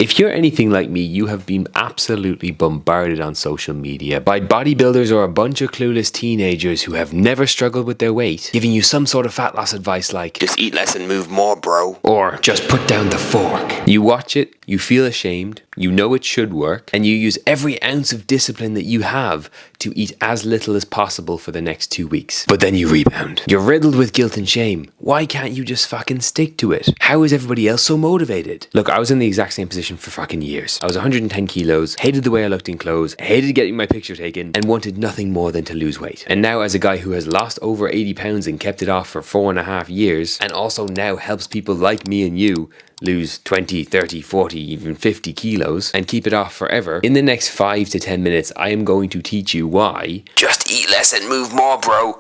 If you're anything like me, you have been absolutely bombarded on social media by bodybuilders or a bunch of clueless teenagers who have never struggled with their weight, giving you some sort of fat loss advice like, just eat less and move more, bro. Or, just put down the fork. You watch it, you feel ashamed, you know it should work, and you use every ounce of discipline that you have to eat as little as possible for the next 2 weeks. But then you rebound. You're riddled with guilt and shame. Why can't you just fucking stick to it? How is everybody else so motivated? Look, I was in the exact same position for fucking years. I was 110 kilos, hated the way I looked in clothes, hated getting my picture taken, and wanted nothing more than to lose weight. And now, as a guy who has lost over 80 pounds and kept it off for 4.5 years, and also now helps people like me and you lose 20, 30, 40, even 50 kilos and keep it off forever, in the next 5 to 10 minutes, I am going to teach you why just eat less and move more, bro,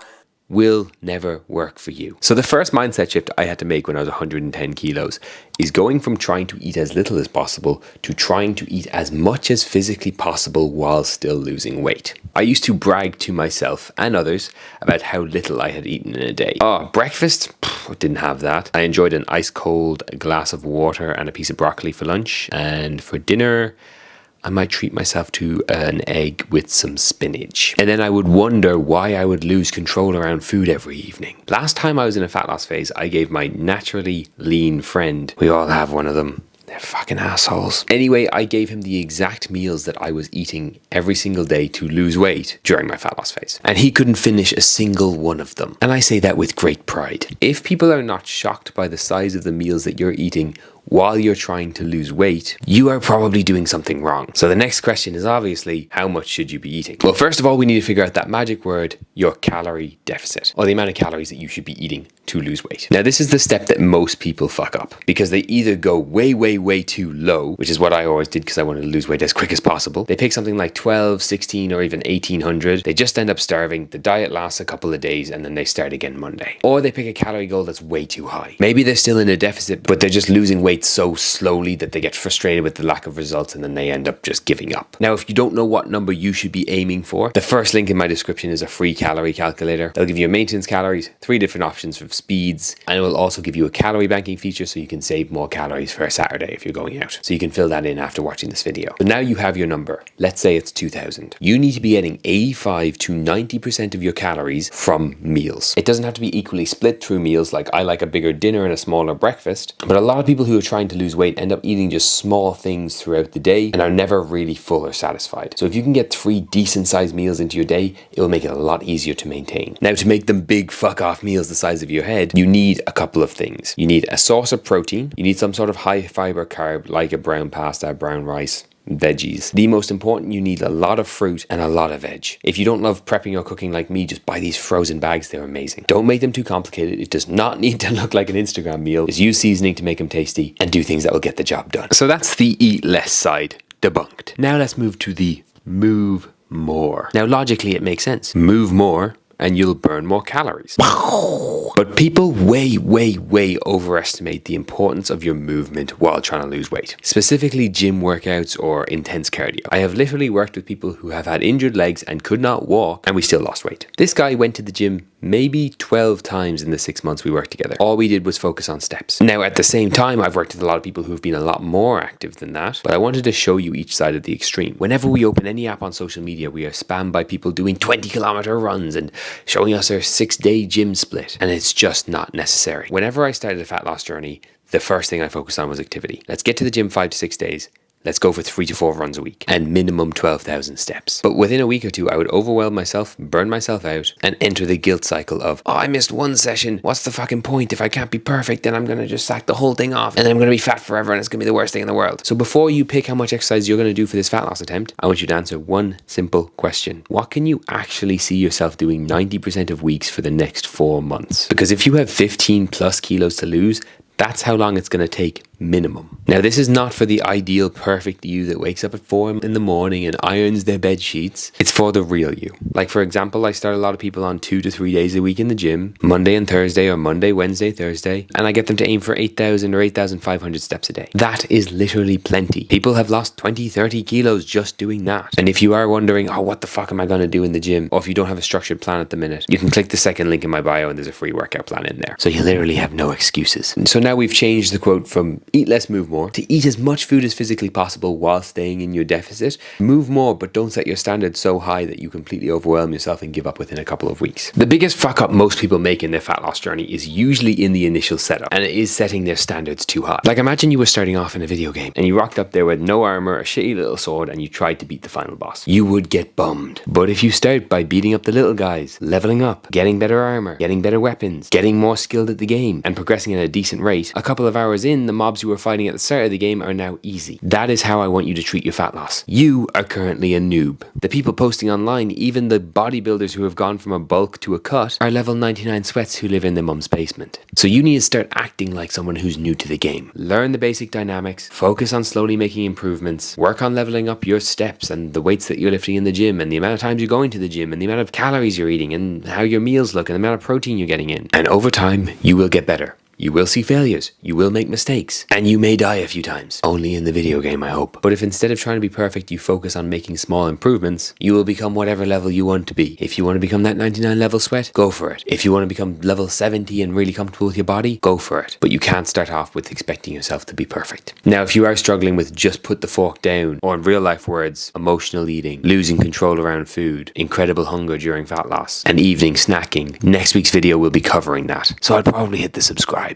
will never work for you. So the first mindset shift I had to make when I was 110 kilos is going from trying to eat as little as possible to trying to eat as much as physically possible while still losing weight. I used to brag to myself and others about how little I had eaten in a day. Breakfast? Didn't have that. I enjoyed an ice cold glass of water and a piece of broccoli for lunch. And for dinner, I might treat myself to an egg with some spinach. And then I would wonder why I would lose control around food every evening. Last time I was in a fat loss phase, I gave my naturally lean friend, we all have one of them, they're fucking assholes. Anyway, I gave him the exact meals that I was eating every single day to lose weight during my fat loss phase. And he couldn't finish a single one of them. And I say that with great pride. If people are not shocked by the size of the meals that you're eating while you're trying to lose weight, you are probably doing something wrong. So the next question is obviously, how much should you be eating? Well, first of all, we need to figure out that magic word, your calorie deficit, or the amount of calories that you should be eating to lose weight. Now, this is the step that most people fuck up because they either go way too low, which is what I always did because I wanted to lose weight as quick as possible. They pick something like 12, 16, or even 1800. They just end up starving. The diet lasts a couple of days and then they start again Monday. Or they pick a calorie goal that's way too high. Maybe they're still in a deficit, but they're just losing weight so slowly that they get frustrated with the lack of results and then they end up just giving up. Now, if you don't know what number you should be aiming for, the first link in my description is a free calorie calculator. They'll give you maintenance calories, 3 different options for speeds, and it will also give you a calorie banking feature so you can save more calories for a Saturday if you're going out. So you can fill that in after watching this video. So now you have your number. Let's say it's 2000. You need to be getting 85 to 90% of your calories from meals. It doesn't have to be equally split through meals, like I like a bigger dinner and a smaller breakfast, but a lot of people who are trying to lose weight end up eating just small things throughout the day and are never really full or satisfied. So if you can get 3 decent sized meals into your day, it will make it a lot easier to maintain. Now, to make them big fuck off meals the size of your head, you need a couple of things. You need a source of protein. You need some sort of high fiber carb like a brown pasta, brown rice, veggies. The most important, you need a lot of fruit and a lot of veg. If you don't love prepping or cooking like me, just buy these frozen bags. They're amazing. Don't make them too complicated. It does not need to look like an Instagram meal. Just use seasoning to make them tasty and do things that will get the job done. So that's the eat less side debunked. Now let's move to the move more. Now logically it makes sense. Move more and you'll burn more calories. But people way overestimate the importance of your movement while trying to lose weight. Specifically gym workouts or intense cardio. I have literally worked with people who have had injured legs and could not walk and we still lost weight. This guy went to the gym maybe 12 times in the 6 months we worked together. All we did was focus on steps. Now, at the same time, I've worked with a lot of people who've been a lot more active than that, but I wanted to show you each side of the extreme. Whenever we open any app on social media, we are spammed by people doing 20-kilometer runs and showing us their 6-day gym split, and it's just not necessary. Whenever I started a fat loss journey, the first thing I focused on was activity. Let's get to the gym 5 to 6 days. Let's go for 3 to 4 runs a week and minimum 12,000 steps. But within a week or two, I would overwhelm myself, burn myself out, and enter the guilt cycle of, oh, I missed one session. What's the fucking point? If I can't be perfect, then I'm going to just sack the whole thing off and then I'm going to be fat forever and it's going to be the worst thing in the world. So before you pick how much exercise you're going to do for this fat loss attempt, I want you to answer one simple question. What can you actually see yourself doing 90% of weeks for the next 4 months? Because if you have 15 plus kilos to lose, that's how long it's going to take minimum. Now, this is not for the ideal perfect you that wakes up at 4 in the morning and irons their bed sheets. It's for the real you. Like, for example, I start a lot of people on 2 to 3 days a week in the gym, Monday and Thursday or Monday, Wednesday, Thursday, and I get them to aim for 8,000 or 8,500 steps a day. That is literally plenty. People have lost 20, 30 kilos just doing that. And if you are wondering, oh, what the fuck am I going to do in the gym? Or if you don't have a structured plan at the minute, you can click the second link in my bio and there's a free workout plan in there. So you literally have no excuses. So now we've changed the quote from eat less, move more to eat as much food as physically possible while staying in your deficit. Move more, but don't set your standards so high that you completely overwhelm yourself and give up within a couple of weeks. The biggest fuck up most people make in their fat loss journey is usually in the initial setup, and it is setting their standards too high. Like imagine you were starting off in a video game and you rocked up there with no armor, a shitty little sword, and you tried to beat the final boss. You would get bummed. But if you start by beating up the little guys, leveling up, getting better armor, getting better weapons, getting more skilled at the game, and progressing at a decent rate, a couple of hours in, the mobs you were fighting at the start of the game are now easy. That is how I want you to treat your fat loss. You are currently a noob. The people posting online, even the bodybuilders who have gone from a bulk to a cut, are level 99 sweats who live in their mum's basement. So you need to start acting like someone who's new to the game. Learn the basic dynamics, focus on slowly making improvements, work on leveling up your steps and the weights that you're lifting in the gym and the amount of times you're going to the gym and the amount of calories you're eating and how your meals look and the amount of protein you're getting in. And over time, you will get better. You will see failures, you will make mistakes, and you may die a few times. Only in the video game, I hope. But if instead of trying to be perfect, you focus on making small improvements, you will become whatever level you want to be. If you want to become that 99 level sweat, go for it. If you want to become level 70 and really comfortable with your body, go for it. But you can't start off with expecting yourself to be perfect. Now, if you are struggling with just put the fork down, or in real life words, emotional eating, losing control around food, incredible hunger during fat loss, and evening snacking, next week's video will be covering that. So I'd probably hit the subscribe.